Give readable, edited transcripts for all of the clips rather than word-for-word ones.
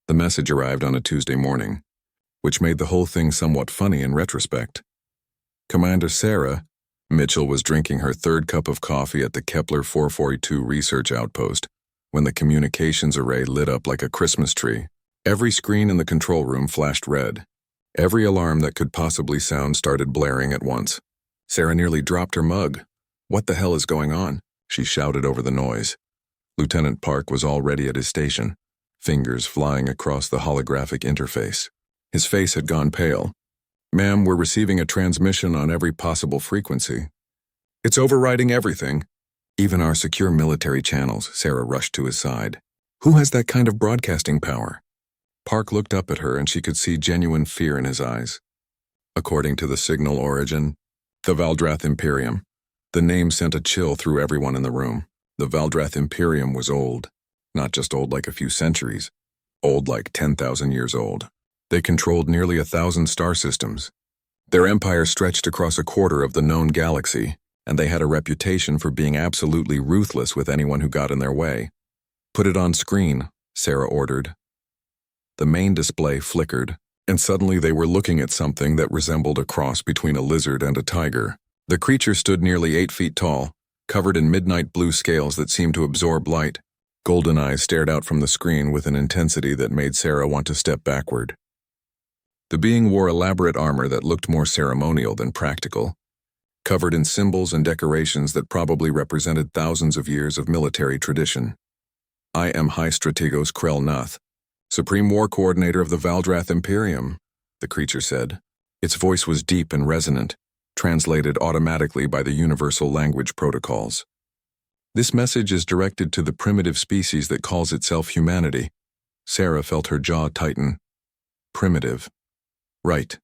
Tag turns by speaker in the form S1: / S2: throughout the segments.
S1: The message arrived on a Tuesday morning, which made the whole thing somewhat funny in retrospect. Commander Sarah Mitchell was drinking her third cup of coffee at the Kepler 442 research outpost when the communications array lit up like a Christmas tree. Every screen in the control room flashed red. Every alarm that could possibly sound started blaring at once. Sarah nearly dropped her mug. "What the hell is going on?" she shouted over the noise. Lieutenant Park was already at his station, fingers flying across the holographic interface. His face had gone pale. "Ma'am, we're receiving a transmission on every possible frequency. It's overriding everything. Even our secure military channels." Sarah rushed to his side. "Who has that kind of broadcasting power?" Park looked up at her and she could see genuine fear in his eyes. According to the signal origin, the Valdrath Imperium. The name sent a chill through everyone in the room. The Valdrath Imperium was old. Not just old like a few centuries. Old like 10,000 years old. They controlled nearly 1,000 star systems. Their empire stretched across a quarter of the known galaxy, and they had a reputation for being absolutely ruthless with anyone who got in their way. "Put it on screen," Sarah ordered. The main display flickered, and suddenly they were looking at something that resembled a cross between a lizard and a tiger. The creature stood nearly 8 feet tall, covered in midnight blue scales that seemed to absorb light. Golden eyes stared out from the screen with an intensity that made Sarah want to step backward. The being wore elaborate armor that looked more ceremonial than practical, covered in symbols and decorations that probably represented thousands of years of military tradition. "I am High Strategos Krell Nath, Supreme War Coordinator of the Valdrath Imperium," the creature said. Its voice was deep and resonant, translated automatically by the universal language protocols. "This message is directed to the primitive species that calls itself humanity." Sarah felt her jaw tighten. "Primitive. Right."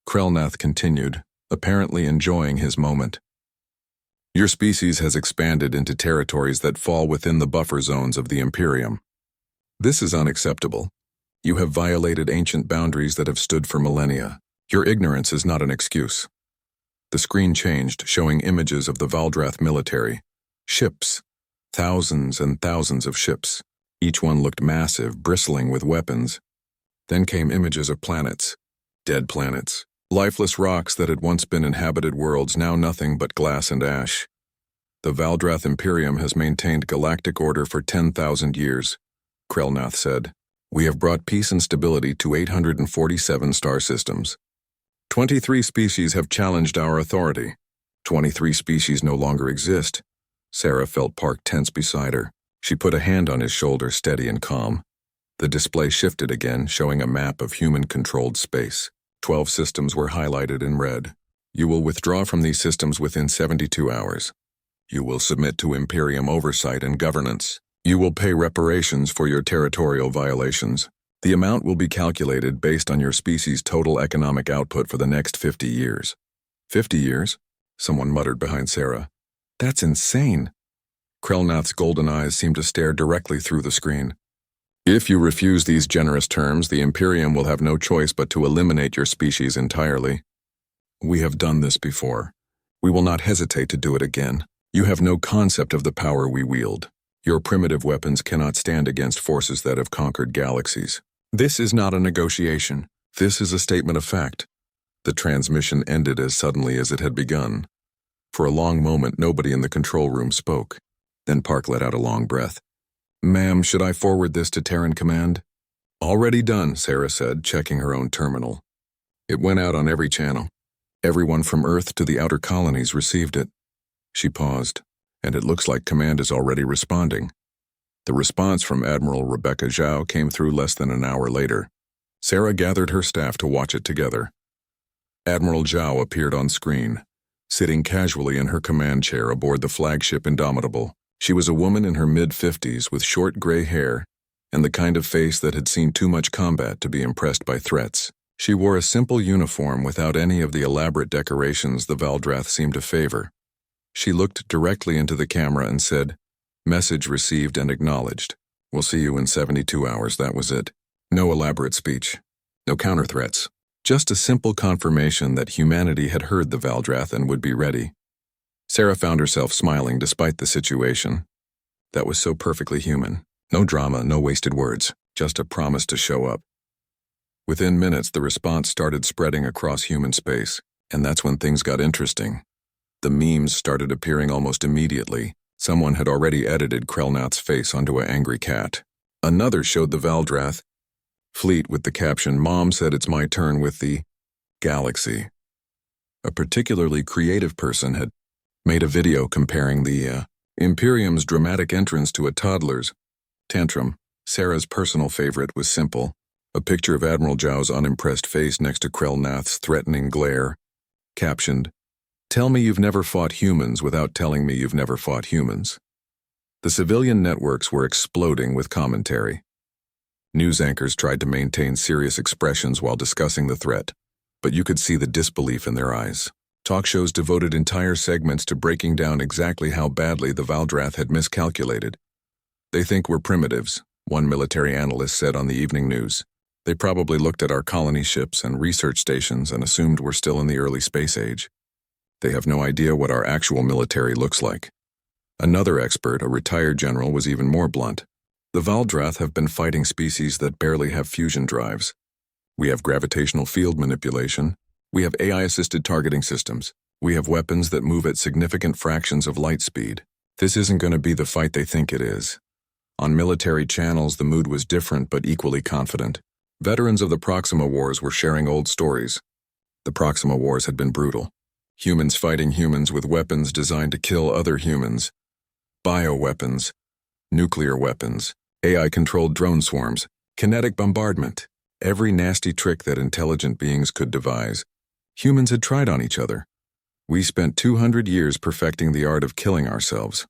S1: Krellnath continued, apparently enjoying his moment. "Your species has expanded into territories that fall within the buffer zones of the Imperium. This is unacceptable. You have violated ancient boundaries that have stood for millennia. Your ignorance is not an excuse." The screen changed, showing images of the Valdrath military. Ships. Thousands and thousands of ships. Each one looked massive, bristling with weapons. Then came images of planets. Dead planets. Lifeless rocks that had once been inhabited worlds, now nothing but glass and ash. "The Valdrath Imperium has maintained galactic order for 10,000 years, Krellnath said. "We have brought peace and stability to 847 star systems. 23 species have challenged our authority. 23 species no longer exist." Sarah felt Park tense beside her. She put a hand on his shoulder, steady and calm. The display shifted again, showing a map of human-controlled space. 12 systems were highlighted in red. "You will withdraw from these systems within 72 hours. You will submit to Imperium oversight and governance. You will pay reparations for your territorial violations. The amount will be calculated based on your species' total economic output for the next 50 years. 50 years? Someone muttered behind Sarah. "That's insane." Krellnath's golden eyes seemed to stare directly through the screen. "If you refuse these generous terms, the Imperium will have no choice but to eliminate your species entirely. We have done this before. We will not hesitate to do it again. You have no concept of the power we wield. Your primitive weapons cannot stand against forces that have conquered galaxies. This is not a negotiation. This is a statement of fact." The transmission ended as suddenly as it had begun. For a long moment, nobody in the control room spoke. Then Park let out a long breath. "Ma'am, should I forward this to Terran Command?" "Already done," Sarah said, checking her own terminal. It went out on every channel. Everyone from Earth to the outer colonies received it. She paused. "And it looks like Command is already responding." The response from Admiral Rebecca Zhao came through less than an hour later. Sarah gathered her staff to watch it together. Admiral Zhao appeared on screen, sitting casually in her command chair aboard the flagship Indomitable. She was a woman in her mid-50s with short gray hair and the kind of face that had seen too much combat to be impressed by threats. She wore a simple uniform without any of the elaborate decorations the Valdrath seemed to favor. She looked directly into the camera and said, "Message received and acknowledged. We'll see you in 72 hours, that was it. No elaborate speech. No counter-threats. Just a simple confirmation that humanity had heard the Valdrath and would be ready." Sarah found herself smiling despite the situation. That was so perfectly human. No drama, no wasted words. just a promise to show up. Within minutes, the response started spreading across human space, and that's when things got interesting. The memes started appearing almost immediately. Someone had already edited Krelnath's face onto an angry cat. Another showed the Valdrath fleet with the caption, "Mom said it's my turn with the galaxy." A particularly creative person had made a video comparing the Imperium's dramatic entrance to a toddler's tantrum. Sarah's personal favorite was simple: a picture of Admiral Zhao's unimpressed face next to Krelnath's threatening glare, captioned, "Tell me you've never fought humans without telling me you've never fought humans." The civilian networks were exploding with commentary. News anchors tried to maintain serious expressions while discussing the threat, but you could see the disbelief in their eyes. Talk shows devoted entire segments to breaking down exactly how badly the Valdrath had miscalculated. "They think we're primitives," one military analyst said on the evening news. "They probably looked at our colony ships and research stations and assumed we're still in the early space age. They have no idea what our actual military looks like." Another expert, a retired general, was even more blunt. "The Valdrath have been fighting species that barely have fusion drives. We have gravitational field manipulation. We have AI-assisted targeting systems. We have weapons that move at significant fractions of light speed. This isn't going to be the fight they think it is." On military channels, the mood was different but equally confident. Veterans of the Proxima Wars were sharing old stories. The Proxima Wars had been brutal. Humans fighting humans with weapons designed to kill other humans. Bioweapons, nuclear weapons, AI-controlled drone swarms, kinetic bombardment. Every nasty trick that intelligent beings could devise, humans had tried on each other. "We spent 200 years perfecting the art of killing ourselves,"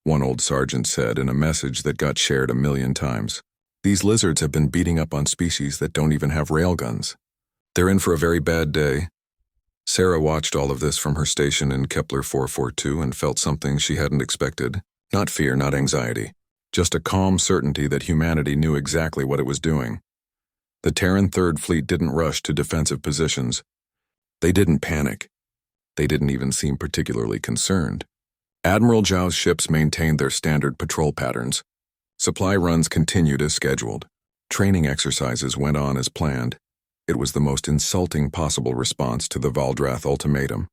S1: one old sergeant said in a message that got shared 1,000,000 times. "These lizards have been beating up on species that don't even have railguns. They're in for a very bad day." Sarah watched all of this from her station in Kepler 442 and felt something she hadn't expected. Not fear, not anxiety. Just a calm certainty that humanity knew exactly what it was doing. The Terran Third Fleet didn't rush to defensive positions. They didn't panic. They didn't even seem particularly concerned. Admiral Zhao's ships maintained their standard patrol patterns. Supply runs continued as scheduled. Training exercises went on as planned. It was the most insulting possible response to the Valdrath ultimatum.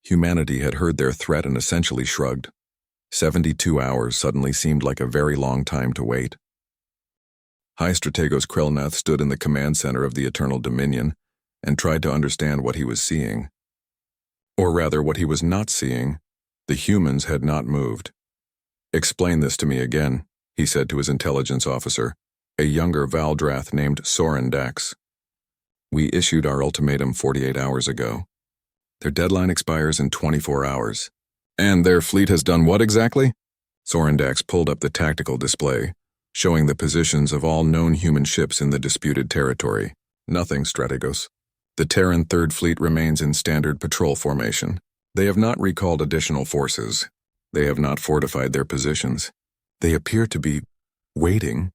S1: Humanity had heard their threat and essentially shrugged. 72 hours suddenly seemed like a very long time to wait. High Strategos Krelnath stood in the command center of the Eternal Dominion and tried to understand what he was seeing. Or rather, what he was not seeing. The humans had not moved. "Explain this to me again," he said to his intelligence officer, a younger Valdrath named Soren Dax. "We issued our ultimatum 48 hours ago. Their deadline expires in 24 hours. And their fleet has done what exactly?" Soren Dax pulled up the tactical display, showing the positions of all known human ships in the disputed territory. "Nothing, Strategos. The Terran Third Fleet remains in standard patrol formation. They have not recalled additional forces. They have not fortified their positions. They appear to be waiting."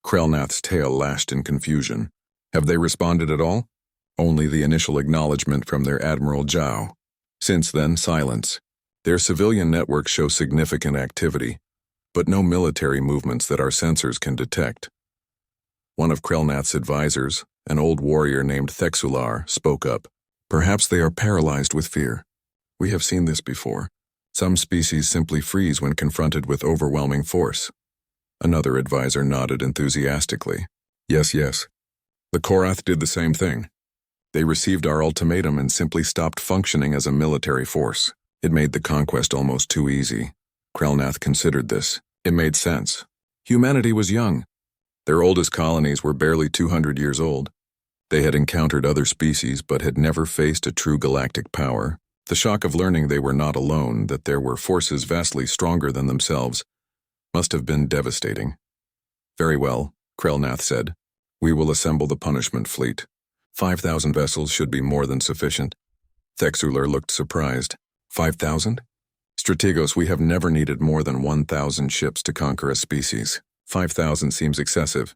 S1: Krelnath's tail lashed in confusion. "Have they responded at all?" "Only the initial acknowledgement from their Admiral Zhao. Since then, silence. Their civilian networks show significant activity, but no military movements that our sensors can detect." One of Krelnath's advisors, an old warrior named Thexular, spoke up. "Perhaps they are paralyzed with fear. We have seen this before. Some species simply freeze when confronted with overwhelming force." Another advisor nodded enthusiastically. Yes. The Korath did the same thing. They received our ultimatum and simply stopped functioning as a military force. It made the conquest almost too easy." Krelnath considered this. It made sense. Humanity was young. Their oldest colonies were barely 200 years old. They had encountered other species but had never faced a true galactic power. The shock of learning they were not alone, that there were forces vastly stronger than themselves, must have been devastating. "Very well," Krelnath said. "We will assemble the punishment fleet. 5,000 vessels should be more than sufficient." Thexular looked surprised. 5,000? "Strategos, we have never needed more than 1,000 ships to conquer a species. 5,000 seems excessive."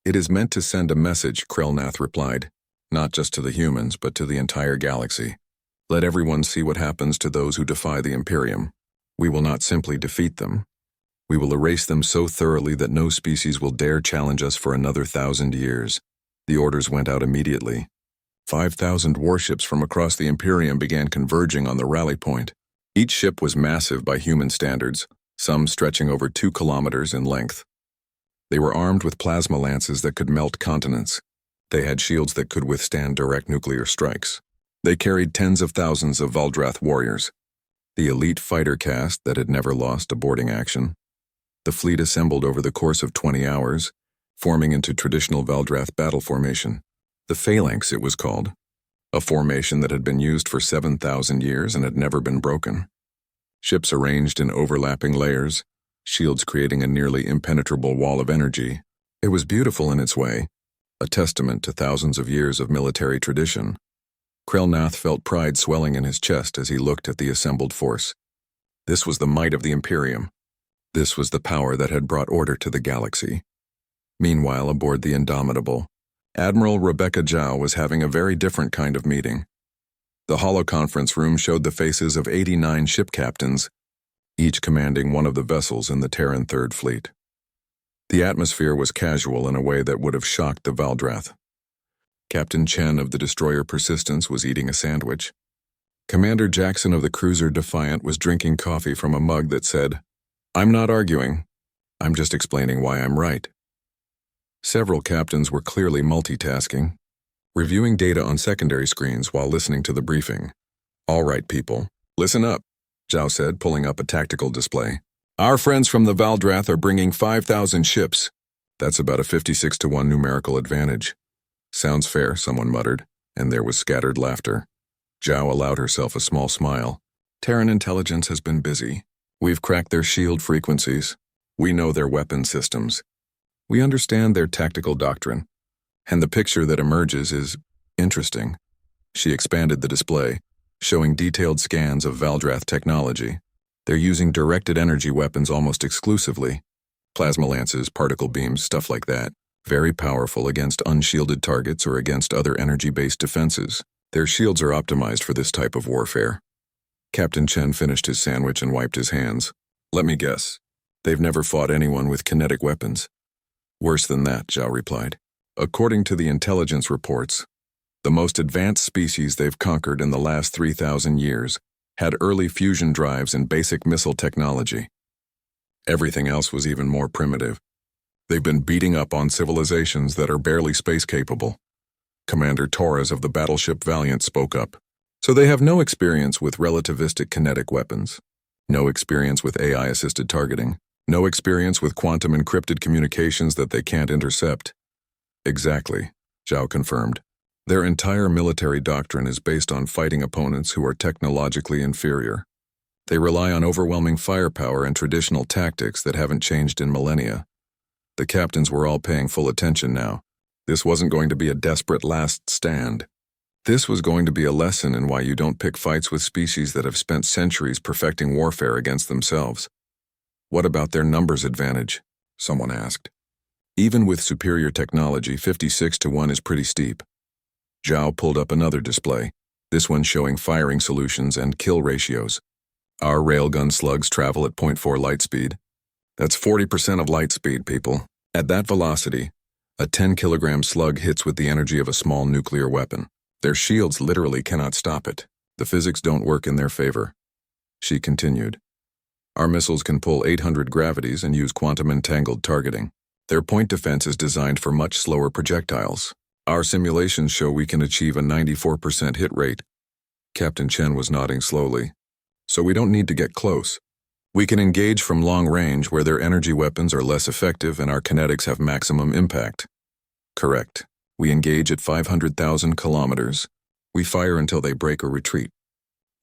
S1: "It is meant to send a message," Krelnath replied. "Not just to the humans, but to the entire galaxy. Let everyone see what happens to those who defy the Imperium. We will not simply defeat them. We will erase them so thoroughly that no species will dare challenge us for another 1,000 years. The orders went out immediately. 5,000 warships from across the Imperium began converging on the rally point. Each ship was massive by human standards, some stretching over 2 kilometers in length. They were armed with plasma lances that could melt continents. They had shields that could withstand direct nuclear strikes. They carried tens of thousands of Valdrath warriors, the elite fighter caste that had never lost a boarding action. The fleet assembled over the course of 20 hours, forming into traditional Valdrath battle formation. The Phalanx, it was called, a formation that had been used for 7,000 years and had never been broken. Ships arranged in overlapping layers, shields creating a nearly impenetrable wall of energy. It was beautiful in its way, a testament to thousands of years of military tradition. Krelnath felt pride swelling in his chest as he looked at the assembled force. This was the might of the Imperium. This was the power that had brought order to the galaxy. Meanwhile, aboard the Indomitable, Admiral Rebecca Zhao was having a very different kind of meeting. The holoconference room showed the faces of 89 ship captains, each commanding one of the vessels in the Terran Third Fleet. The atmosphere was casual in a way that would have shocked the Valdrath. Captain Chen of the destroyer Persistence was eating a sandwich. Commander Jackson of the cruiser Defiant was drinking coffee from a mug that said, "I'm not arguing. I'm just explaining why I'm right." Several captains were clearly multitasking, reviewing data on secondary screens while listening to the briefing. "All right, people, listen up," Zhao said, pulling up a tactical display. "Our friends from the Valdrath are bringing 5,000 ships. That's about a 56-to-1 numerical advantage." "Sounds fair," someone muttered, and there was scattered laughter. Zhao allowed herself a small smile. "Terran intelligence has been busy. We've cracked their shield frequencies. We know their weapon systems. We understand their tactical doctrine. And the picture that emerges is interesting." She expanded the display, showing detailed scans of Valdrath technology. They're using directed energy weapons almost exclusively. Plasma lances, particle beams, stuff like that. Very powerful against unshielded targets or against other energy-based defenses. Their shields are optimized for this type of warfare. Captain Chen finished his sandwich and wiped his hands. "Let me guess. They've never fought anyone with kinetic weapons." "Worse than that," Zhao replied. "According to the intelligence reports, the most advanced species they've conquered in the last 3,000 years had early fusion drives and basic missile technology. Everything else was even more primitive. They've been beating up on civilizations that are barely space-capable." Commander Torres of the battleship Valiant spoke up. "So they have no experience with relativistic kinetic weapons, no experience with AI-assisted targeting, no experience with quantum encrypted communications that they can't intercept." "Exactly," Zhao confirmed. "Their entire military doctrine is based on fighting opponents who are technologically inferior. They rely on overwhelming firepower and traditional tactics that haven't changed in millennia." The captains were all paying full attention now. This wasn't going to be a desperate last stand. This was going to be a lesson in why you don't pick fights with species that have spent centuries perfecting warfare against themselves. "What about their numbers advantage?" someone asked. "Even with superior technology, 56-to-1 is pretty steep." Zhao pulled up another display, this one showing firing solutions and kill ratios. "Our railgun slugs travel at 0.4 light speed. That's 40% of light speed, people. At that velocity, a 10-kilogram slug hits with the energy of a small nuclear weapon. Their shields literally cannot stop it. The physics don't work in their favor." She continued. "Our missiles can pull 800 gravities and use quantum-entangled targeting. Their point defense is designed for much slower projectiles. Our simulations show we can achieve a 94% hit rate." Captain Chen was nodding slowly. "So we don't need to get close. We can engage from long range where their energy weapons are less effective and our kinetics have maximum impact." "Correct. We engage at 500,000 kilometers. We fire until they break or retreat.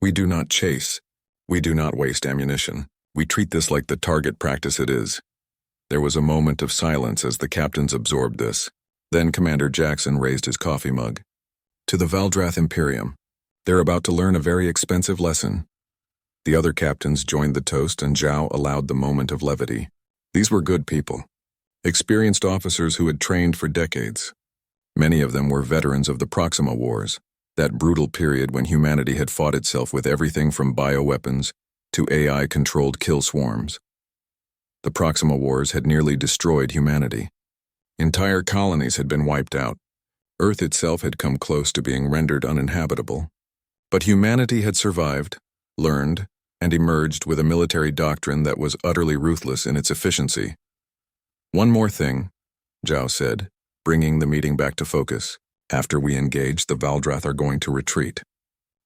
S1: We do not chase. We do not waste ammunition. We treat this like the target practice it is." There was a moment of silence as the captains absorbed this. Then Commander Jackson raised his coffee mug. "To the Valdrath Imperium. They're about to learn a very expensive lesson." The other captains joined the toast and Zhao allowed the moment of levity. These were good people. Experienced officers who had trained for decades. Many of them were veterans of the Proxima Wars, that brutal period when humanity had fought itself with everything from bioweapons to AI-controlled kill swarms. The Proxima Wars had nearly destroyed humanity. Entire colonies had been wiped out. Earth itself had come close to being rendered uninhabitable. But humanity had survived, learned, and emerged with a military doctrine that was utterly ruthless in its efficiency. "One more thing," Zhao said, bringing the meeting back to focus. "After we engage, the Valdrath are going to retreat.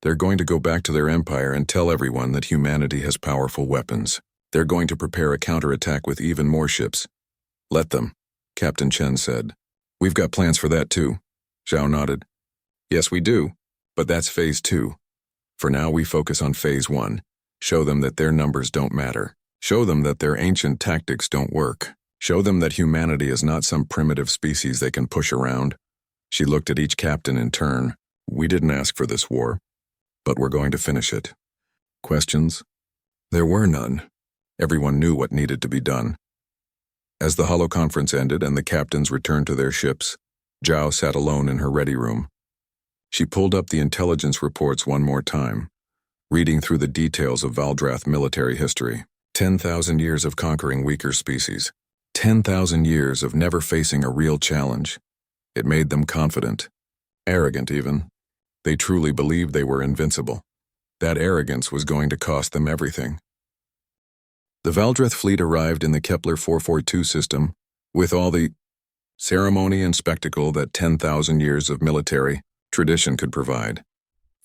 S1: They're going to go back to their empire and tell everyone that humanity has powerful weapons. They're going to prepare a counterattack with even more ships." "Let them," Captain Chen said. "We've got plans for that too." Zhao nodded. "Yes, we do, but that's Phase 2. For now, we focus on Phase 1. Show them that their numbers don't matter. Show them that their ancient tactics don't work. Show them that humanity is not some primitive species they can push around." She looked at each captain in turn. "We didn't ask for this war, but we're going to finish it." Questions? There were none. Everyone knew what needed to be done. As the holoconference ended and the captains returned to their ships, Zhao sat alone in her ready room. She pulled up the intelligence reports one more time, reading through the details of Valdrath military history. 10,000 years of conquering weaker species. 10,000 years of never facing a real challenge. It made them confident. Arrogant, even. They truly believed they were invincible. That arrogance was going to cost them everything. The Valdrath fleet arrived in the Kepler 442 system with all the ceremony and spectacle that 10,000 years of military tradition could provide.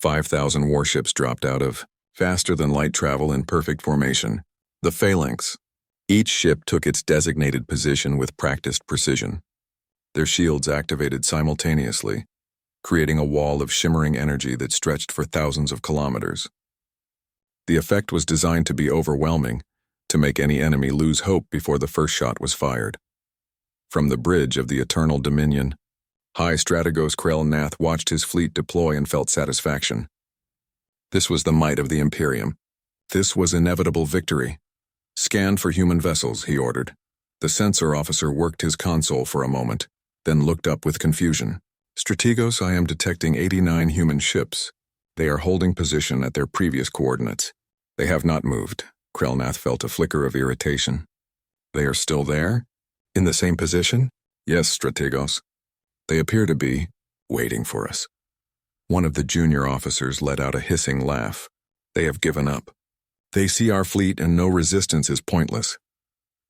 S1: 5,000 warships dropped out of faster-than-light travel in perfect formation, the phalanx. Each ship took its designated position with practiced precision. Their shields activated simultaneously, creating a wall of shimmering energy that stretched for thousands of kilometers. The effect was designed to be overwhelming, to make any enemy lose hope before the first shot was fired. From the bridge of the Eternal Dominion, High Strategos Krell-Nath watched his fleet deploy and felt satisfaction. This was the might of the Imperium. This was inevitable victory. "Scan for human vessels," he ordered. The sensor officer worked his console for a moment, then looked up with confusion. "Strategos, I am detecting 89 human ships. They are holding position at their previous coordinates. They have not moved." Krell-Nath felt a flicker of irritation. "They are still there? In the same position?" "Yes, Strategos. They appear to be waiting for us." One of the junior officers let out a hissing laugh. "They have given up. They see our fleet and no resistance is pointless."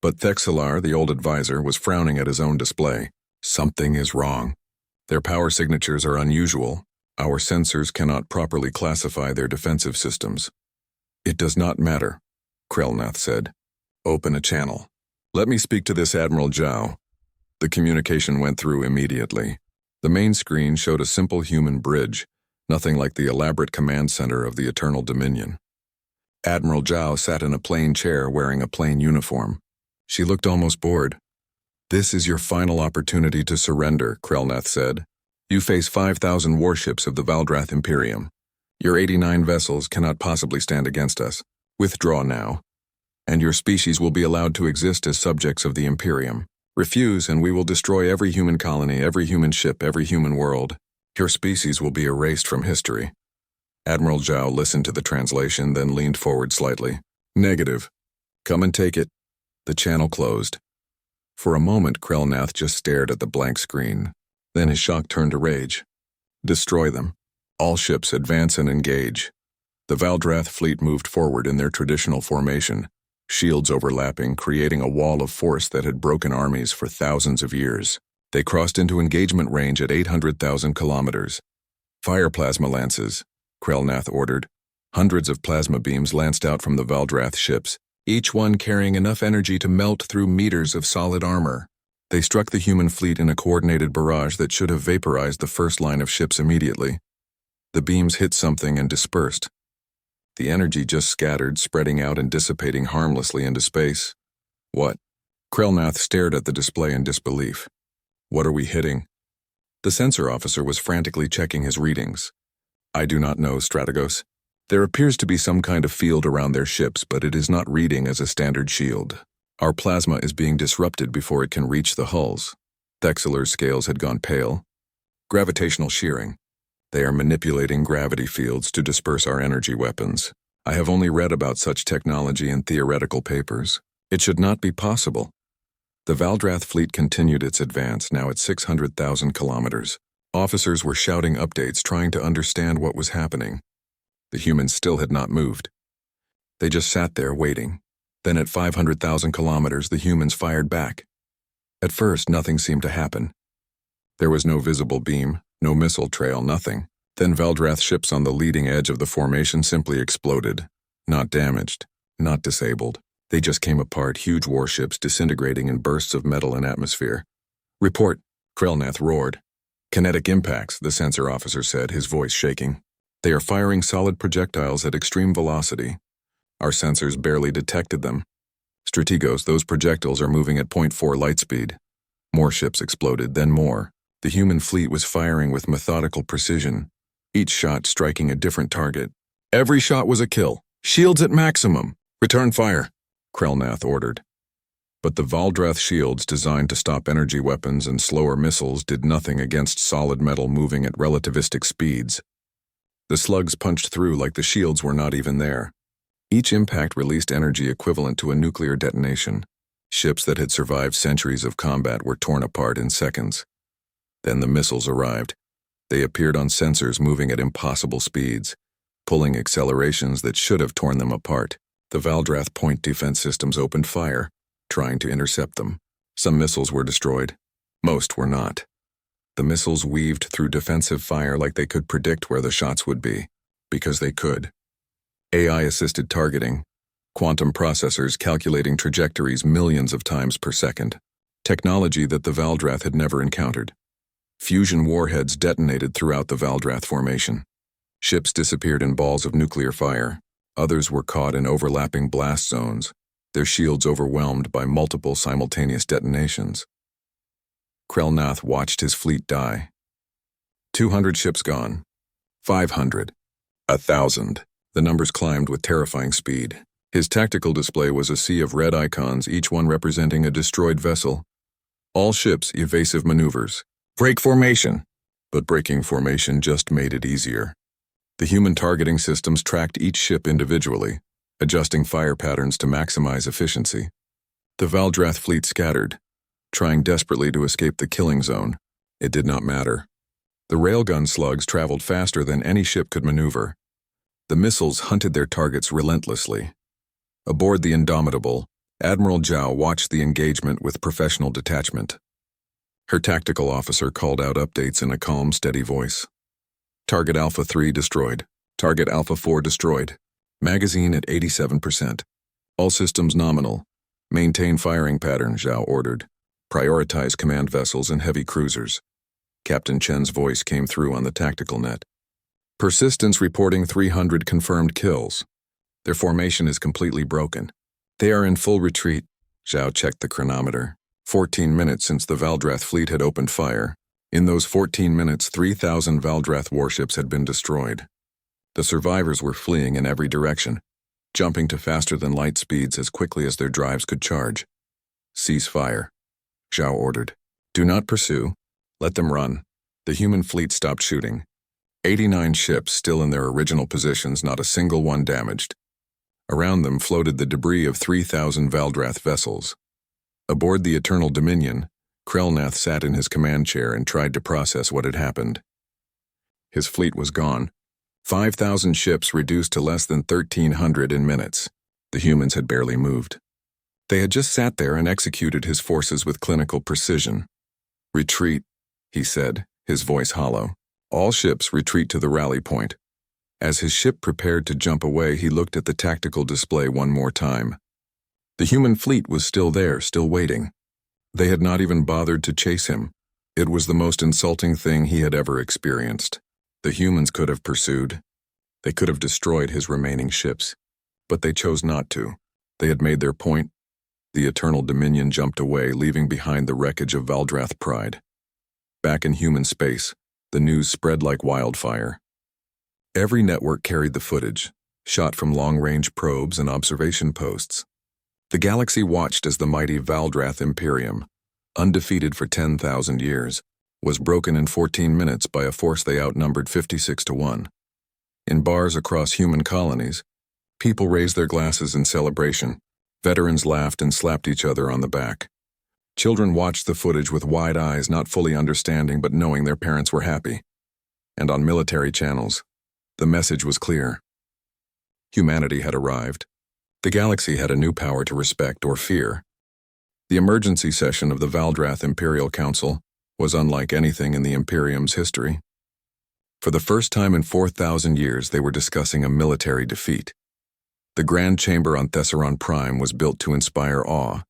S1: But Thexelar, the old advisor, was frowning at his own display. "Something is wrong. Their power signatures are unusual. Our sensors cannot properly classify their defensive systems." "It does not matter," Krell-Nath said. "Open a channel. Let me speak to this Admiral Zhao." The communication went through immediately. The main screen showed a simple human bridge, nothing like the elaborate command center of the Eternal Dominion. Admiral Zhao sat in a plain chair wearing a plain uniform. She looked almost bored. "This is your final opportunity to surrender," Krell-Nath said. "You face 5,000 warships of the Valdrath Imperium. Your 89 vessels cannot possibly stand against us. Withdraw now, and your species will be allowed to exist as subjects of the Imperium. Refuse, and we will destroy every human colony, every human ship, every human world. Your species will be erased from history." Admiral Zhao listened to the translation, then leaned forward slightly. "Negative. Come and take it." The channel closed. For a moment, Krell-Nath just stared at the blank screen. Then his shock turned to rage. "Destroy them. All ships advance and engage." The Valdrath fleet moved forward in their traditional formation, shields overlapping, creating a wall of force that had broken armies for thousands of years. They crossed into engagement range at 800,000 kilometers. "Fire plasma lances," Krell-Nath ordered. Hundreds of plasma beams lanced out from the Valdrath ships, each one carrying enough energy to melt through meters of solid armor. They struck the human fleet in a coordinated barrage that should have vaporized the first line of ships immediately. The beams hit something and dispersed. The energy just scattered, spreading out and dissipating harmlessly into space. "What?" Krell-Nath stared at the display in disbelief. "What are we hitting?" The sensor officer was frantically checking his readings. "I do not know, Strategos. There appears to be some kind of field around their ships, but it is not reading as a standard shield. Our plasma is being disrupted before it can reach the hulls." Thexelar's scales had gone pale. "Gravitational shearing. They are manipulating gravity fields to disperse our energy weapons. I have only read about such technology in theoretical papers. It should not be possible. The Valdrath fleet continued its advance, now at 600,000 kilometers. Officers were shouting updates, trying to understand what was happening. The humans still had not moved. They just sat there waiting. Then at 500,000 kilometers, the humans fired back. At first, nothing seemed to happen. There was no visible beam, no missile trail, nothing. Then Valdrath ships on the leading edge of the formation simply exploded. Not damaged, not disabled. They just came apart, huge warships disintegrating in bursts of metal and atmosphere. "Report," Krelnath roared. "Kinetic impacts," the sensor officer said, his voice shaking. "They are firing solid projectiles at extreme velocity. Our sensors barely detected them. Strategos, those projectiles are moving at 0.4 light speed." More ships exploded, then more. The human fleet was firing with methodical precision, each shot striking a different target. Every shot was a kill. "Shields at maximum. Return fire," Krelnath ordered. But the Valdrath shields, designed to stop energy weapons and slower missiles, did nothing against solid metal moving at relativistic speeds. The slugs punched through like the shields were not even there. Each impact released energy equivalent to a nuclear detonation. Ships that had survived centuries of combat were torn apart in seconds. Then the missiles arrived. They appeared on sensors moving at impossible speeds, pulling accelerations that should have torn them apart. The Valdrath point defense systems opened fire, trying to intercept them. Some missiles were destroyed. Most were not. The missiles weaved through defensive fire like they could predict where the shots would be, because they could. AI-assisted targeting, quantum processors calculating trajectories millions of times per second. Technology that the Valdrath had never encountered. Fusion warheads detonated throughout the Valdrath formation. Ships disappeared in balls of nuclear fire. Others were caught in overlapping blast zones, their shields overwhelmed by multiple simultaneous detonations. Krelnath watched his fleet die. 200 ships gone. 500. 1,000. The numbers climbed with terrifying speed. His tactical display was a sea of red icons, each one representing a destroyed vessel. All ships, evasive maneuvers. Break formation! But breaking formation just made it easier. The human targeting systems tracked each ship individually, adjusting fire patterns to maximize efficiency. The Valdrath fleet scattered, trying desperately to escape the killing zone. It did not matter. The railgun slugs traveled faster than any ship could maneuver. The missiles hunted their targets relentlessly. Aboard the Indomitable, Admiral Zhao watched the engagement with professional detachment. Her tactical officer called out updates in a calm, steady voice. Target Alpha 3 destroyed. Target Alpha 4 destroyed. Magazine at 87%. All systems nominal. Maintain firing pattern, Zhao ordered. Prioritize command vessels and heavy cruisers. Captain Chen's voice came through on the tactical net. Persistence reporting 300 confirmed kills. Their formation is completely broken. They are in full retreat. Zhao checked the chronometer. 14 minutes since the Valdrath fleet had opened fire. In those 14 minutes, 3,000 Valdrath warships had been destroyed. The survivors were fleeing in every direction, jumping to faster-than-light speeds as quickly as their drives could charge. Cease fire, Zhao ordered. Do not pursue. Let them run. The human fleet stopped shooting. 89 ships still in their original positions, not a single one damaged. Around them floated the debris of 3,000 Valdrath vessels. Aboard the Eternal Dominion, Krelnath sat in his command chair and tried to process what had happened. His fleet was gone. 5,000 ships reduced to less than 1,300 in minutes. The humans had barely moved. They had just sat there and executed his forces with clinical precision. Retreat, he said, his voice hollow. All ships retreat to the rally point. As his ship prepared to jump away, he looked at the tactical display one more time. The human fleet was still there, still waiting. They had not even bothered to chase him. It was the most insulting thing he had ever experienced. The humans could have pursued. They could have destroyed his remaining ships. But they chose not to. They had made their point. The Eternal Dominion jumped away, leaving behind the wreckage of Valdrath pride. Back in human space, the news spread like wildfire. Every network carried the footage, shot from long-range probes and observation posts. The galaxy watched as the mighty Valdrath Imperium, undefeated for 10,000 years, was broken in 14 minutes by a force they outnumbered 56-1. In bars across human colonies, people raised their glasses in celebration. Veterans laughed and slapped each other on the back. Children watched the footage with wide eyes, not fully understanding but knowing their parents were happy. And on military channels, the message was clear. Humanity had arrived. The galaxy had a new power to respect or fear. The emergency session of the Valdrath Imperial Council was unlike anything in the Imperium's history. For the first time in 4,000 years, they were discussing a military defeat. The Grand Chamber on Thesseron Prime was built to inspire awe.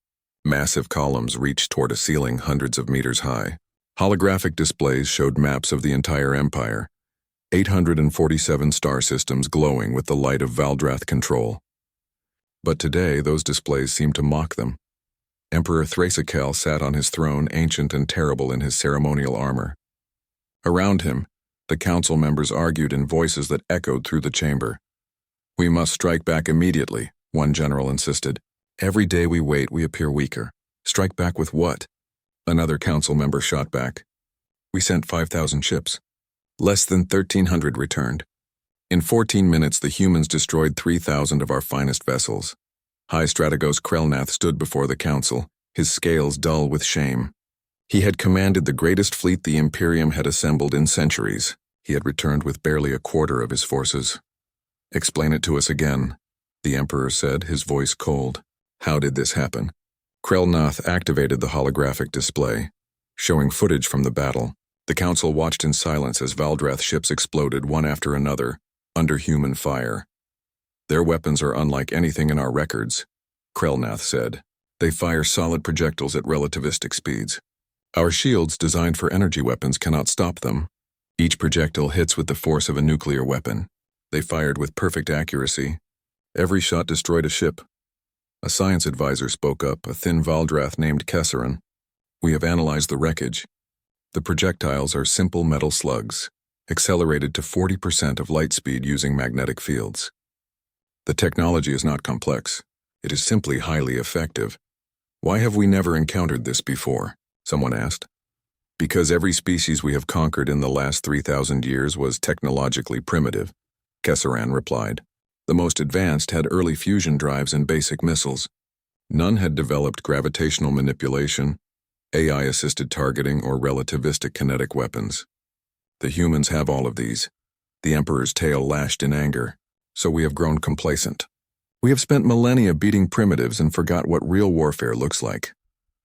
S1: Massive columns reached toward a ceiling hundreds of meters high. Holographic displays showed maps of the entire Empire, 847 star systems glowing with the light of Valdrath control. But today, those displays seemed to mock them. Emperor Thracikel sat on his throne, ancient and terrible in his ceremonial armor. Around him, the council members argued in voices that echoed through the chamber. "We must strike back immediately," one general insisted. "Every day we wait, we appear weaker. Strike back with what?" Another council member shot back. "We sent 5,000 ships. Less than 1,300 returned. In 14 minutes, the humans destroyed 3,000 of our finest vessels." High Strategos Krelnath stood before the council, his scales dull with shame. He had commanded the greatest fleet the Imperium had assembled in centuries. He had returned with barely a quarter of his forces. "Explain it to us again," the Emperor said, his voice cold. "How did this happen?" Krelnath activated the holographic display, showing footage from the battle. The council watched in silence as Valdrath ships exploded one after another, under human fire. "Their weapons are unlike anything in our records," Krelnath said. "They fire solid projectiles at relativistic speeds. Our shields, designed for energy weapons, cannot stop them. Each projectile hits with the force of a nuclear weapon. They fired with perfect accuracy. Every shot destroyed a ship." A science advisor spoke up, a thin Valdrath named Kesseran. "We have analyzed the wreckage. The projectiles are simple metal slugs, accelerated to 40% of light speed using magnetic fields. The technology is not complex. It is simply highly effective. Why have we never encountered this before?" someone asked. "Because every species we have conquered in the last 3,000 years was technologically primitive," Kesseran replied. "The most advanced had early fusion drives and basic missiles. None had developed gravitational manipulation, AI-assisted targeting, or relativistic kinetic weapons. The humans have all of these." The Emperor's tail lashed in anger. "So we have grown complacent. We have spent millennia beating primitives and forgot what real warfare looks like."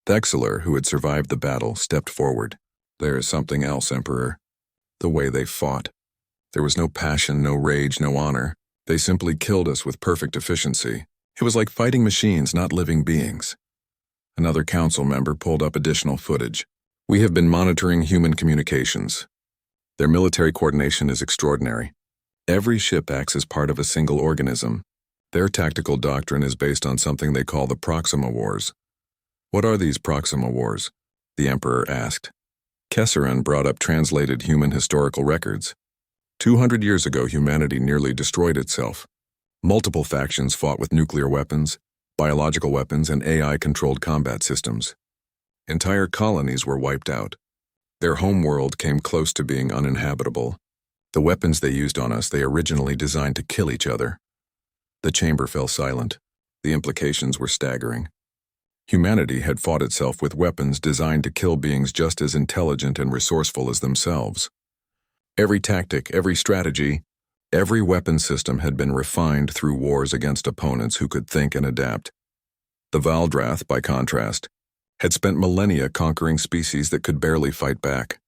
S1: Thexler, who had survived the battle, stepped forward. "There is something else, Emperor. The way they fought. There was no passion, no rage, no honor. They simply killed us with perfect efficiency. It was like fighting machines, not living beings." Another council member pulled up additional footage. "We have been monitoring human communications. Their military coordination is extraordinary. Every ship acts as part of a single organism. Their tactical doctrine is based on something they call the Proxima Wars." "What are these Proxima Wars?" the Emperor asked. Kesseran brought up translated human historical records. 200 years ago, humanity nearly destroyed itself. Multiple factions fought with nuclear weapons, biological weapons, and AI-controlled combat systems. Entire colonies were wiped out. Their homeworld came close to being uninhabitable. The weapons they used on us, they originally designed to kill each other. The chamber fell silent. The implications were staggering. Humanity had fought itself with weapons designed to kill beings just as intelligent and resourceful as themselves. Every tactic, every strategy, every weapon system had been refined through wars against opponents who could think and adapt. The Valdrath, by contrast, had spent millennia conquering species that could barely fight back.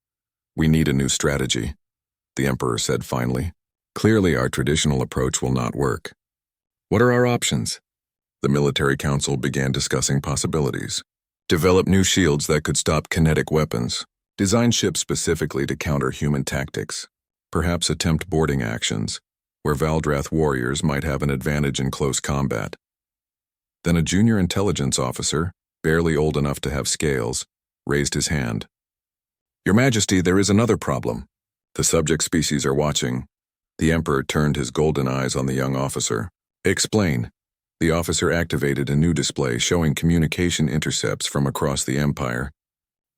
S1: "We need a new strategy," the Emperor said finally. "Clearly our traditional approach will not work." "What are our options?" The military council began discussing possibilities. "Develop new shields that could stop kinetic weapons. Design ships specifically to counter human tactics. Perhaps attempt boarding actions, where Valdrath warriors might have an advantage in close combat." Then a junior intelligence officer, barely old enough to have scales, raised his hand. "Your Majesty, there is another problem. The subject species are watching." The Emperor turned his golden eyes on the young officer. "Explain." The officer activated a new display showing communication intercepts from across the Empire.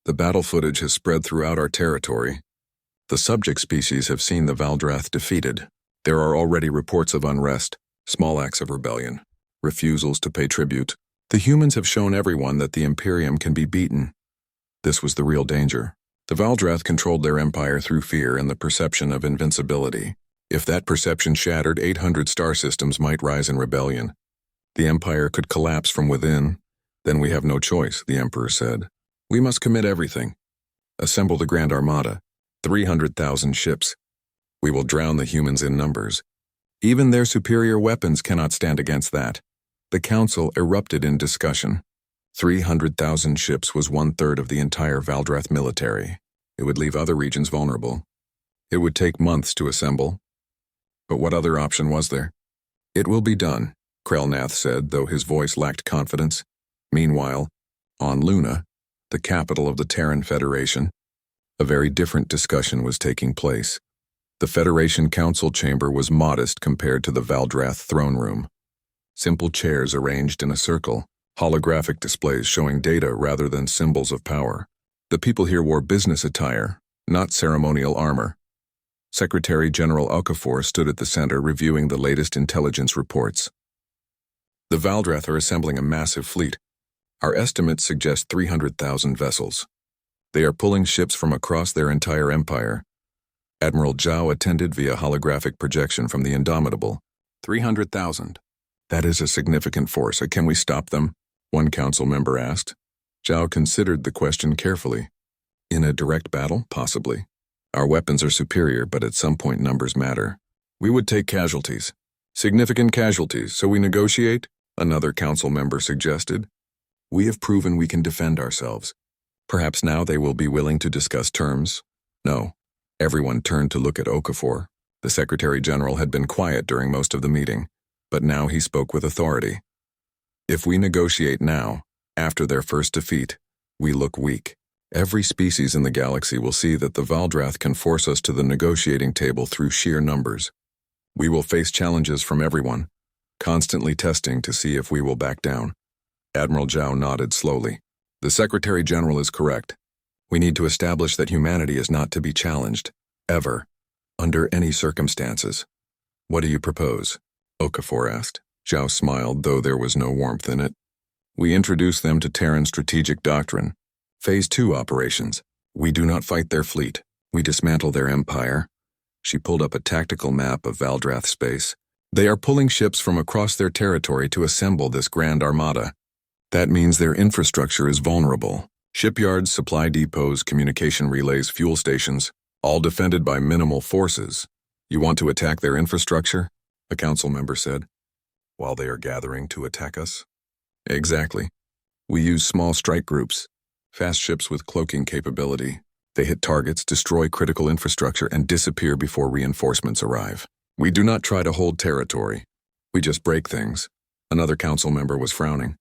S1: "The battle footage has spread throughout our territory. The subject species have seen the Valdrath defeated. There are already reports of unrest, small acts of rebellion, refusals to pay tribute. The humans have shown everyone that the Imperium can be beaten. This was the real danger. The Valdrath controlled their empire through fear and the perception of invincibility. If that perception shattered, 800 star systems might rise in rebellion. The empire could collapse from within. Then we have no choice, the Emperor said. We must commit everything. Assemble the Grand Armada, 300,000 ships. We will drown the humans in numbers. Even their superior weapons cannot stand against that. The council erupted in discussion. 300,000 ships was 1/3 of the entire Valdrath military. It would leave other regions vulnerable. It would take months to assemble. But what other option was there? It will be done, Krelnath said, though his voice lacked confidence. Meanwhile, on Luna, the capital of the Terran Federation, a very different discussion was taking place. The Federation Council chamber was modest compared to the Valdrath throne room. Simple chairs arranged in a circle, holographic displays showing data rather than symbols of power. The people here wore business attire, not ceremonial armor. Secretary General Okafor stood at the center reviewing the latest intelligence reports. The Valdrath are assembling a massive fleet. Our estimates suggest 300,000 vessels. They are pulling ships from across their entire empire. Admiral Zhao attended via holographic projection from the Indomitable. 300,000. That is a significant force. Can we stop them? One council member asked. Zhao considered the question carefully. In a direct battle? Possibly. Our weapons are superior, but at some point numbers matter. We would take casualties. Significant casualties, so we negotiate? Another council member suggested. We have proven we can defend ourselves. Perhaps now they will be willing to discuss terms? No. Everyone turned to look at Okafor. The Secretary General had been quiet during most of the meeting, but now he spoke with authority. If we negotiate now, after their first defeat, we look weak. Every species in the galaxy will see that the Valdrath can force us to the negotiating table through sheer numbers. We will face challenges from everyone, constantly testing to see if we will back down. Admiral Zhao nodded slowly. The Secretary General is correct. We need to establish that humanity is not to be challenged, ever, under any circumstances. What do you propose? Okafor asked. Zhao smiled, though there was no warmth in it. We introduce them to Terran strategic doctrine. Phase 2 operations. We do not fight their fleet. We dismantle their empire. She pulled up a tactical map of Valdrath space. They are pulling ships from across their territory to assemble this Grand Armada. That means their infrastructure is vulnerable. Shipyards, supply depots, communication relays, fuel stations, all defended by minimal forces. You want to attack their infrastructure? A council member said. While they are gathering to attack us? Exactly. We use small strike groups, fast ships with cloaking capability. They hit targets, destroy critical infrastructure, and disappear before reinforcements arrive. We do not try to hold territory. We just break things. Another council member was frowning.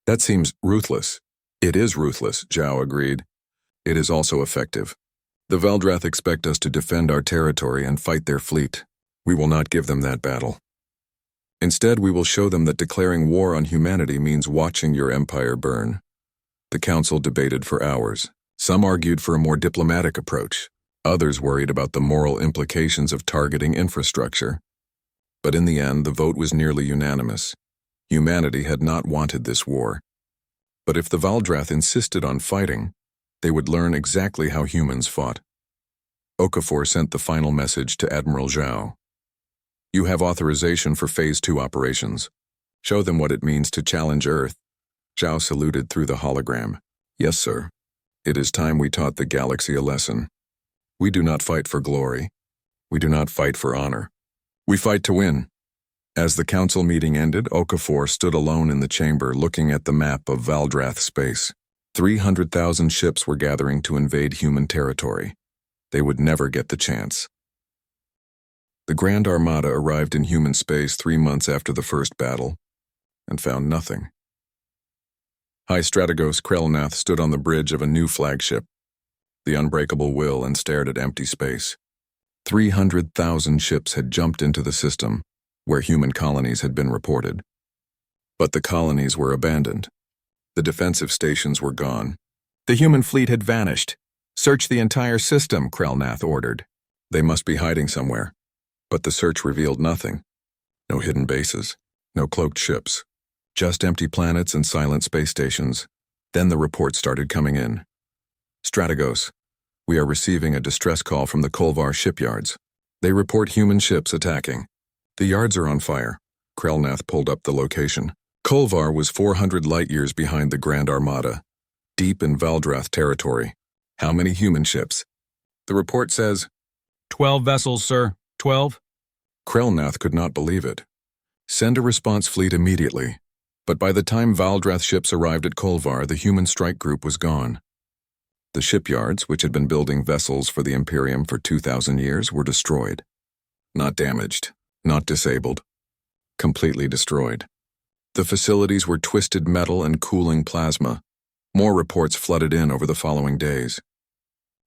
S1: That seems ruthless. It is ruthless, Zhao agreed. It is also effective. The Valdrath expect us to defend our territory and fight their fleet. We will not give them that battle. Instead, we will show them that declaring war on humanity means watching your empire burn. The council debated for hours. Some argued for a more diplomatic approach. Others worried about the moral implications of targeting infrastructure. But in the end, the vote was nearly unanimous. Humanity had not wanted this war. But if the Valdrath insisted on fighting, they would learn exactly how humans fought. Okafor sent the final message to Admiral Zhao. You have authorization for Phase 2 operations. Show them what it means to challenge Earth. Zhao saluted through the hologram. Yes, sir. It is time we taught the galaxy a lesson. We do not fight for glory. We do not fight for honor. We fight to win. As the council meeting ended, Okafor stood alone in the chamber looking at the map of Valdrath space. 300,000 ships were gathering to invade human territory. They would never get the chance. The Grand Armada arrived in human space 3 months after the first battle, and found nothing. High Strategos Krelnath stood on the bridge of a new flagship, the Unbreakable Will, and stared at empty space. 300,000 ships had jumped into the system, where human colonies had been reported. But the colonies were abandoned. The defensive stations were gone. The human fleet had vanished. Search the entire system, Krelnath ordered. They must be hiding somewhere. But the search revealed nothing. No hidden bases, no cloaked ships. Just empty planets and silent space stations. Then the reports started coming in. Strategos, we are receiving a distress call from the Kolvar shipyards. They report human ships attacking. The yards are on fire. Krelnath pulled up the location. Kolvar was 400 light-years behind the Grand Armada, deep in Valdrath territory. How many human ships? The report says,
S2: 12 vessels, sir. 12.
S1: Krelnath could not believe it. Send a response fleet immediately. But by the time Valdrath ships arrived at Kolvar, the human strike group was gone. The shipyards, which had been building vessels for the Imperium for 2,000 years, were destroyed. Not damaged, not disabled. Completely destroyed. The facilities were twisted metal and cooling plasma. More reports flooded in over the following days.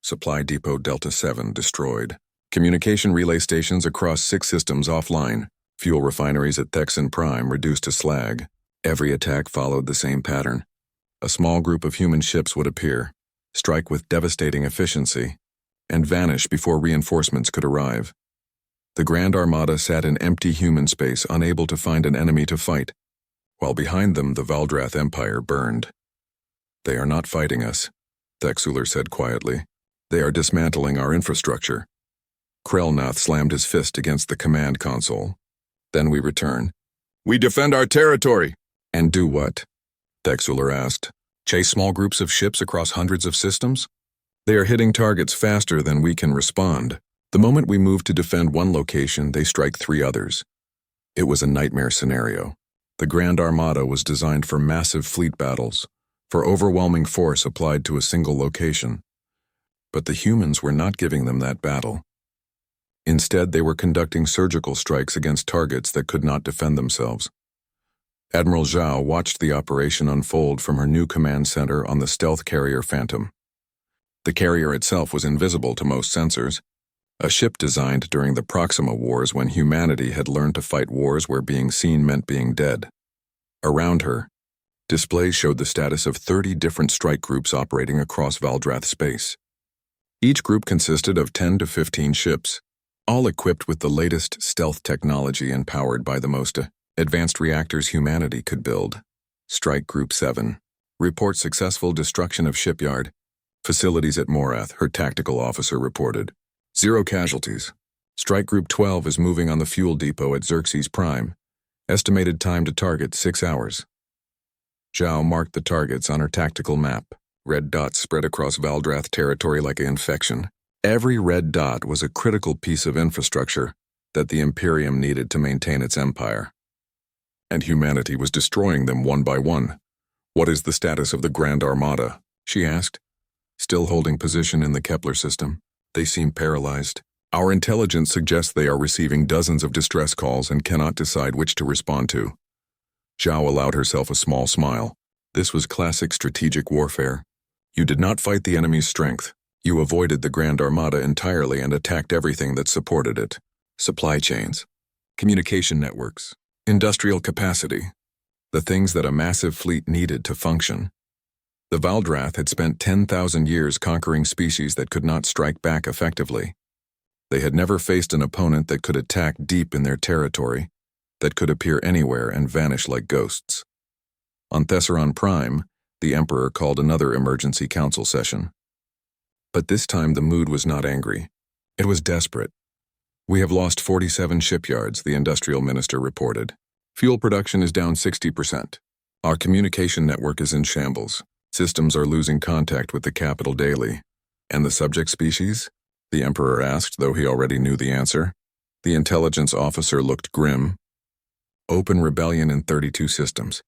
S1: Supply Depot Delta 7 destroyed. Communication relay stations across 6 systems offline. Fuel refineries at Thexan Prime reduced to slag. Every attack followed the same pattern. A small group of human ships would appear, strike with devastating efficiency, and vanish before reinforcements could arrive. The Grand Armada sat in empty human space, unable to find an enemy to fight, while behind them the Valdrath Empire burned. They are not fighting us, Thexuler said quietly. They are dismantling our infrastructure. Krelnath slammed his fist against the command console. Then we return. We defend our territory. And do what? Thexuler asked. Chase small groups of ships across hundreds of systems? They are hitting targets faster than we can respond. The moment we move to defend one location, they strike 3 others. It was a nightmare scenario. The Grand Armada was designed for massive fleet battles, for overwhelming force applied to a single location. But the humans were not giving them that battle. Instead, they were conducting surgical strikes against targets that could not defend themselves. Admiral Zhao watched the operation unfold from her new command center on the stealth carrier Phantom. The carrier itself was invisible to most sensors, a ship designed during the Proxima Wars when humanity had learned to fight wars where being seen meant being dead. Around her, displays showed the status of 30 different strike groups operating across Valdrath space. Each group consisted of 10 to 15 ships, all equipped with the latest stealth technology and powered by the most advanced reactors humanity could build. Strike Group 7. Report successful destruction of shipyard. Facilities at Morath, her tactical officer reported. 0 casualties. Strike Group 12 is moving on the fuel depot at Xerxes Prime. Estimated time to target 6 hours. Zhao marked the targets on her tactical map. Red dots spread across Valdrath territory like an infection. Every red dot was a critical piece of infrastructure that the Imperium needed to maintain its empire. And humanity was destroying them one by one. What is the status of the Grand Armada? She asked. Still holding position in the Kepler system. They seem paralyzed. Our intelligence suggests they are receiving dozens of distress calls and cannot decide which to respond to. Zhao allowed herself a small smile. This was classic strategic warfare. You did not fight the enemy's strength. You avoided the Grand Armada entirely and attacked everything that supported it. Supply chains, communication networks, industrial capacity, the things that a massive fleet needed to function. The Valdrath had spent 10,000 years conquering species that could not strike back effectively. They had never faced an opponent that could attack deep in their territory, that could appear anywhere and vanish like ghosts. On Thesseron Prime, the Emperor called another emergency council session. But this time the mood was not angry. It was desperate. We have lost 47 shipyards, the industrial minister reported. Fuel production is down 60%. Our communication network is in shambles. Systems are losing contact with the capital daily. And the subject species? The Emperor asked, though he already knew the answer. The intelligence officer looked grim. Open rebellion in 32 systems.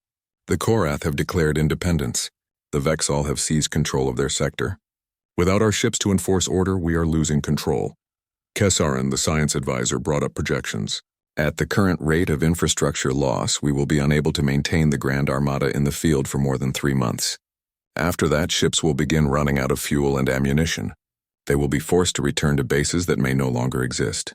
S1: The Korath have declared independence. The Vexal have seized control of their sector. Without our ships to enforce order, we are losing control. Kesaran, the science advisor, brought up projections. At the current rate of infrastructure loss, we will be unable to maintain the Grand Armada in the field for more than 3 months. After that, ships will begin running out of fuel and ammunition. They will be forced to return to bases that may no longer exist.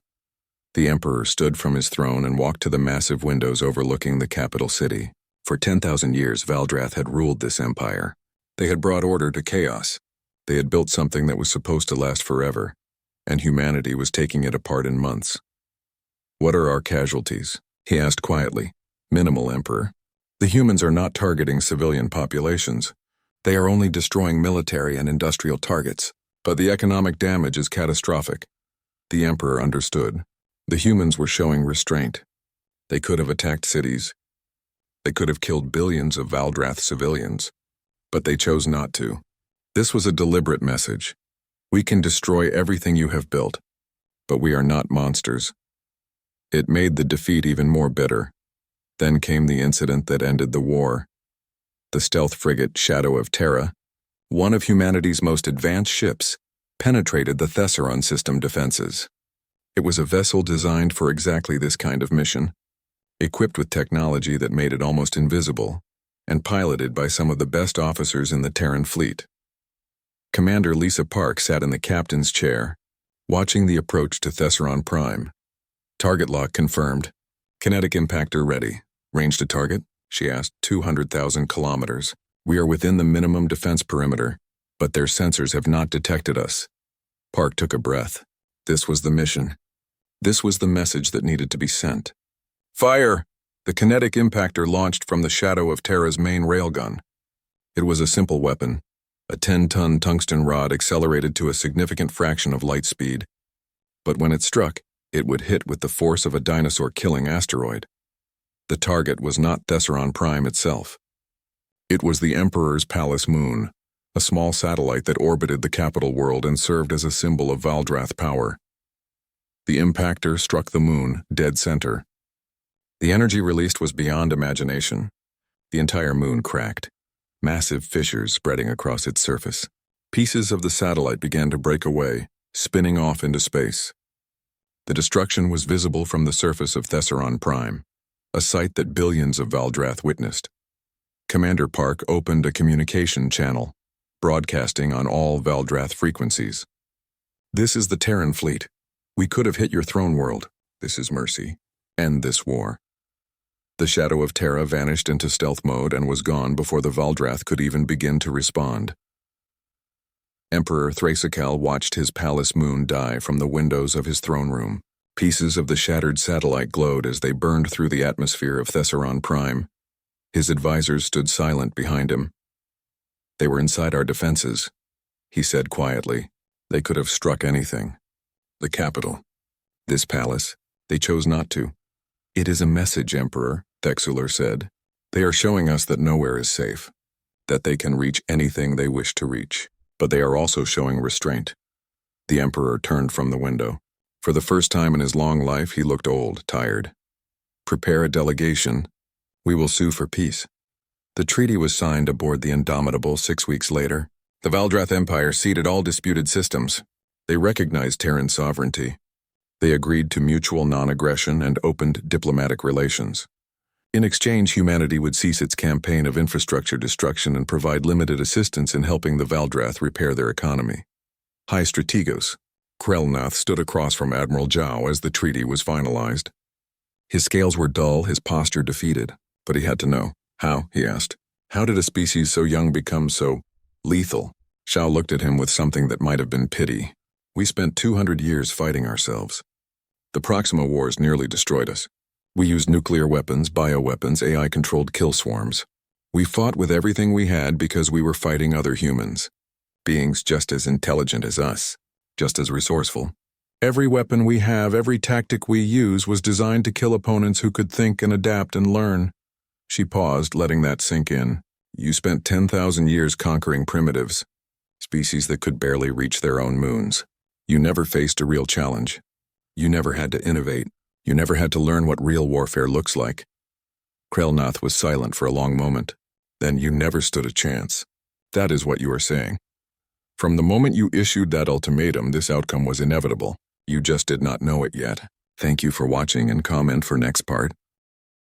S1: The Emperor stood from his throne and walked to the massive windows overlooking the capital city. For 10,000 years, Valdrath had ruled this empire. They had brought order to chaos. They had built something that was supposed to last forever, and humanity was taking it apart in months. What are our casualties? He asked quietly. Minimal, Emperor. The humans are not targeting civilian populations. They are only destroying military and industrial targets. But the economic damage is catastrophic. The Emperor understood. The humans were showing restraint. They could have attacked cities. They could have killed billions of Valdrath civilians. But they chose not to. This was a deliberate message. We can destroy everything you have built, but we are not monsters. It made the defeat even more bitter. Then came the incident that ended the war. The stealth frigate Shadow of Terra, one of humanity's most advanced ships, penetrated the Thessaron system defenses. It was a vessel designed for exactly this kind of mission, equipped with technology that made it almost invisible, and piloted by some of the best officers in the Terran fleet. Commander Lisa Park sat in the captain's chair, watching the approach to Thessaron Prime. Target lock confirmed. Kinetic impactor ready. Range to target? She asked. 200,000 kilometers. We are within the minimum defense perimeter, but their sensors have not detected us. Park took a breath. This was the mission. This was the message that needed to be sent. Fire! The kinetic impactor launched from the Shadow of Terra's main railgun. It was a simple weapon, a 10-ton tungsten rod accelerated to a significant fraction of light speed. But when it struck, it would hit with the force of a dinosaur-killing asteroid. The target was not Thessaron Prime itself. It was the Emperor's Palace moon, a small satellite that orbited the capital world and served as a symbol of Valdrath power. The impactor struck the moon, dead center. The energy released was beyond imagination. The entire moon cracked, massive fissures spreading across its surface. Pieces of the satellite began to break away, spinning off into space. The destruction was visible from the surface of Thessaron Prime, a sight that billions of Valdrath witnessed. Commander Park opened a communication channel, broadcasting on all Valdrath frequencies. This is the Terran fleet. We could have hit your throne world. This is mercy. End this war. The Shadow of Terra vanished into stealth mode and was gone before the Valdrath could even begin to respond. Emperor Thracical watched his palace moon die from the windows of his throne room. Pieces of the shattered satellite glowed as they burned through the atmosphere of Thessaron Prime. His advisors stood silent behind him. They were inside our defenses, he said quietly. They could have struck anything. The capital. This palace. They chose not to. It is a message, Emperor, Thexular said. They are showing us that nowhere is safe, that they can reach anything they wish to reach. But they are also showing restraint. The Emperor turned from the window. For the first time in his long life, he looked old, tired. Prepare a delegation. We will sue for peace. The treaty was signed aboard the Indomitable 6 weeks later. The Valdrath Empire ceded all disputed systems. They recognized Terran sovereignty. They agreed to mutual non-aggression and opened diplomatic relations. In exchange, humanity would cease its campaign of infrastructure destruction and provide limited assistance in helping the Valdrath repair their economy. High Strategos. Krelnath stood across from Admiral Zhao as the treaty was finalized. His scales were dull, his posture defeated, but he had to know. How? He asked. How did a species so young become so lethal? Zhao looked at him with something that might have been pity. We spent 200 years fighting ourselves. The Proxima Wars nearly destroyed us. We used nuclear weapons, bioweapons, AI-controlled kill swarms. We fought with everything we had because we were fighting other humans. Beings just as intelligent as us, just as resourceful. Every weapon we have, every tactic we use was designed to kill opponents who could think and adapt and learn. She paused, letting that sink in. You spent 10,000 years conquering primitives, species that could barely reach their own moons. You never faced a real challenge. You never had to innovate. You never had to learn what real warfare looks like. Krelnath was silent for a long moment. Then you never stood a chance. That is what you are saying. From the moment you issued that ultimatum, this outcome was inevitable. You just did not know it yet. Thank you for watching and comment for next part.